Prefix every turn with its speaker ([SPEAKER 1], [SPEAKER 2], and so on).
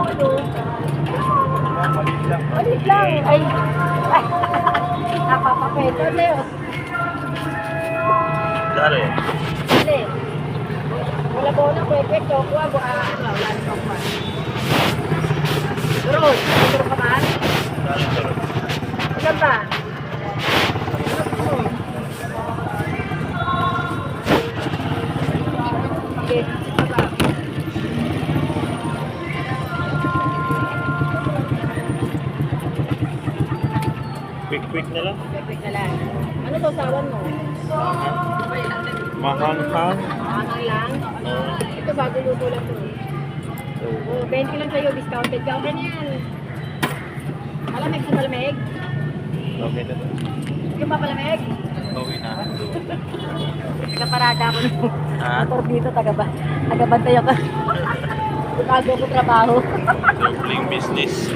[SPEAKER 1] bawal oh. Malit lang. Ay. Ay. Napapapeto, Leo.
[SPEAKER 2] Dali.
[SPEAKER 1] Dali. Wala ba na pwede? Chokwa, wala na chokwa. Durod. Durod ka man?
[SPEAKER 2] Dali, dali.
[SPEAKER 1] Ilan ba? Okay.
[SPEAKER 2] Quick na lang.
[SPEAKER 1] Quick na lang. Ano to sawan mo?
[SPEAKER 2] Mahanghang.
[SPEAKER 1] Mahangay lang?
[SPEAKER 2] Oo.
[SPEAKER 1] Ito bago luto lang to. Oh, 20 lang sa'yo. Discounted ka. Okay na yan. Malamig sa malamig?
[SPEAKER 2] Okay na lang.
[SPEAKER 1] Yung ba malamig?
[SPEAKER 2] Uwi na.
[SPEAKER 1] Nagkaparada ako ng
[SPEAKER 2] Ha?
[SPEAKER 1] motor dito. Tagabantay ako. Bago ko trabaho.
[SPEAKER 2] Doubling business.